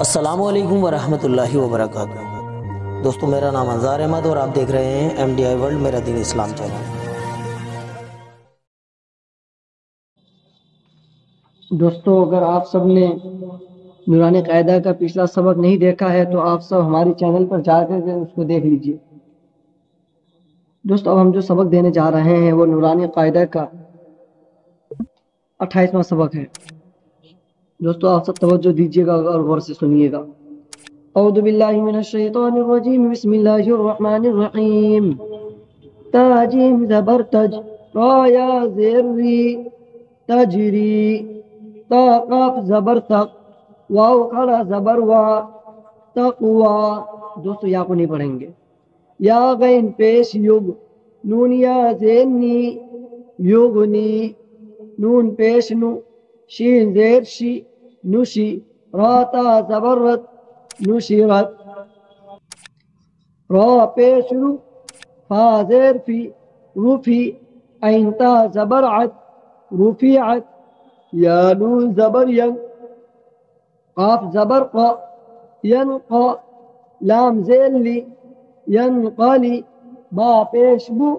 السلام علیکم ورحمۃ اللہ وبرکاتہ۔ دوستو، میرا نام انظار احمد اور آپ دیکھ رہے ہیں MDI ورلڈ میرا دین اسلام چینل۔ دوستو، اگر آپ سب نے نورانی قاعدہ کا پچھلا سبق نہیں دیکھا ہے تو آپ سب ہماری چینل پر جا کر اس کو دیکھ لیجئے۔ دوستو، اب ہم جو سبق دینے جا رہے ہیں وہ نورانی قاعدہ کا 28واں سبق ہے۔ دوستو، آپ سب توجہ دیجئے گا اور غور سے سنیے گا۔ اعوذ باللہ من الشیطان الرجیم، بسم اللہ الرحمن الرحیم۔ تا جیم زبر تج، را یا زیر ری، تجری۔ تا قاف زبر تق، واو کھڑا زبر وا، تقوا۔ دوستو، یا کو نہیں پڑھیں گے۔ یا غین پیش یگ، نون یا زین نی، یغنی۔ نون پیش نو، شین زیر شی، نشی۔ را تا زبر رت، نشرت۔ را پیش رو، فا زیر فی، رفی۔ عین تا زبر عت، رفیعت۔ یا نون زبر ین، قاف زبر قا، ینقا۔ لام زیر لی، ینقلی۔ با پیش بو،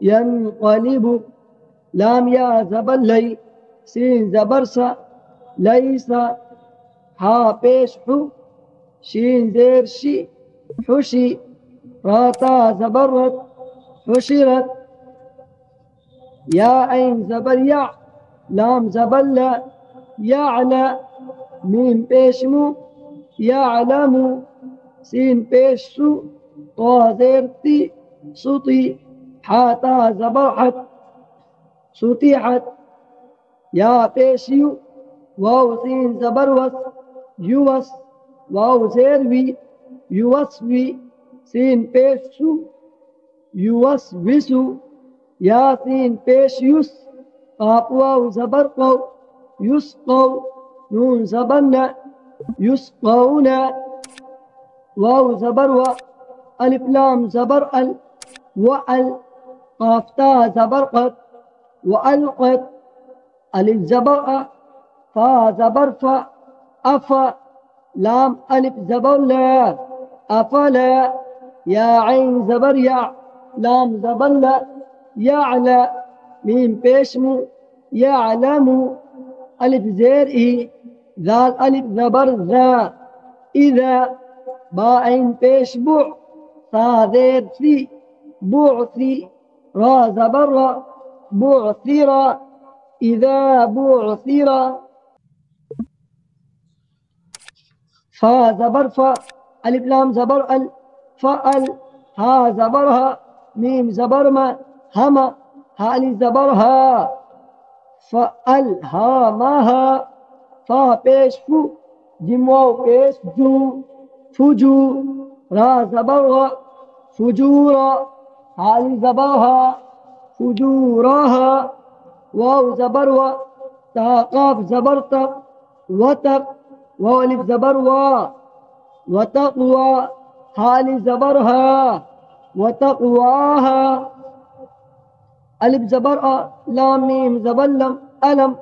ینقلب۔ لام یا زبر لی، سین زبر سا، لیسا۔ ہا پیش حو، شین زیر شی، حشی۔ را تا زبر رت، حشرت۔ یا عین زبر یا، لام زبر لا، یعلا۔ میم پیش مو، یعلمو۔ سین پیش سو، طا زیر تی، سطی۔ حا تا زبر حت، سطیحت۔ یا پیش یو، واو سین زبر وس، یوس۔ واو زیر وی، یوسوی۔ سین پیش سو، یوسوسو۔ یا سین پیش یس، قاف واو زبر قو، یسقو۔ نون زبر نا، یسقون۔ واو زبر و، الف لام زبر ال، وال۔ قاف تا زبر قد، والقت۔ الف زبر ا، فا زبر فا، افا۔ لام الف زبر لا، افلا۔ یا عین زبر یا، لام زبر لا، یعلا۔ میم پیش مو، یعلمو۔ الف زیر ای، ذال الف زبر ذا، اذا۔ با عین پیش بو، ثا زیر ثی، بعثی۔ را زبر را، بعثرا، اذا بعثرا۔ فا زبر فا، الف لام زبر ال، فأل۔ ہا زبر ها، میم زبر ما، ہما۔ ہا الف زبر ها، فأل ها ماها۔ فا پیش فو، جیم واو پیش جو، فجو۔ را زبر را، فجورا۔ ہا الف زبر ها، فجورها۔ واو زبر و، تا قاف زبر تق، وتق۔ واو الف زبر وا، وتقوى۔ ہا الف زبر ها، وتقواها۔ الف زبر ا، لام میم زبر لم، الم۔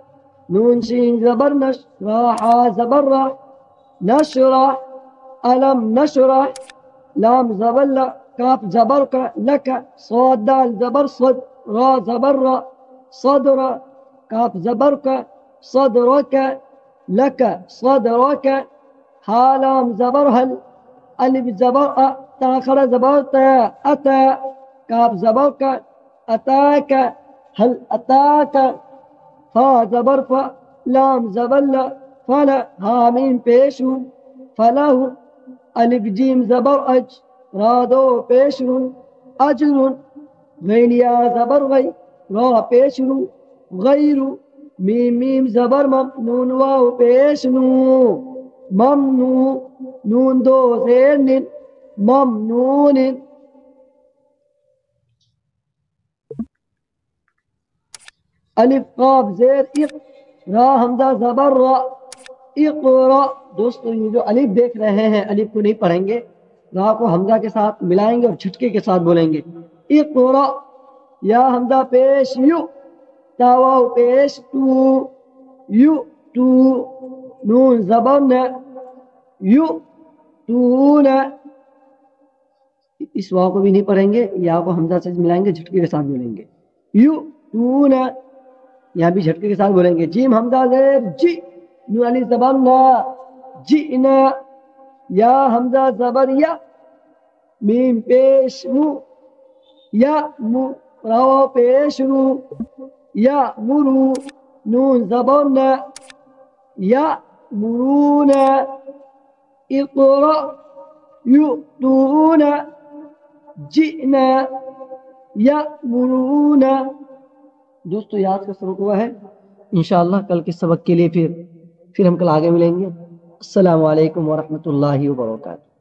نون شین زبر نش، را حا زبر را، نشرح۔ الم نشرح۔ لام زبر لا، کاف زبر کا، لک۔ صاد دال زبر صد، را زبر را، صدر۔ کاف زبر کا، صدرک، لک صدرک۔ ہا لام زبر ہل، الف زبر ا، تا کھڑا زبر تا، اتا۔ کاف زبر کا، اتاک، هل اتاک۔ فا زبر فا، لام زبر لا، فلا۔ ہا میم پیش ہو، فلاح۔ الف جیم زبر اج، را دو پیش رو، اجر۔ غین یا زبر غی، را پیش رو، غیر۔ میم میم زبر مم، نون واو پیش نو، ممنو۔ نون دو زیر نن، ممنون۔ الف قاف زیر اق، را حمزہ زبر را، اقرا۔ دوستو، یہ جو الف دیکھ رہے ہیں، الف کو نہیں پڑھیں گے، را کو حمزہ کے ساتھ ملائیں گے اور جھٹکے کے ساتھ بولیں گے، اقرا۔ یا حمزہ پیش یو، تا واو پیش تو، یو تو۔ نون زبر نا، یؤتون، اس واو کو بھی نہیں پڑھیں گے، یا کو حمزہ سے ملائیں گے، جھٹکے کے ساتھ بولیں گے، یؤتون، یہاں بھی جھٹکے کے ساتھ بولیں گے، جیم حمزہ زیر جی، نون علی زبر نا، جئنا، یا حمزہ زبر یا، میم پیش مو، یا مو، رو پیش رو، یا مرو، نون زبر نا، یا مرون، اقرأ، یؤتون، جئنا، یأمرون۔ دوستو یاد کا سبق ہوا ہے، انشاءاللہ کل کے سبق کے لیے پھر ہم کل آگے ملیں گے۔ السلام علیکم ورحمۃ اللہ وبرکاتہ۔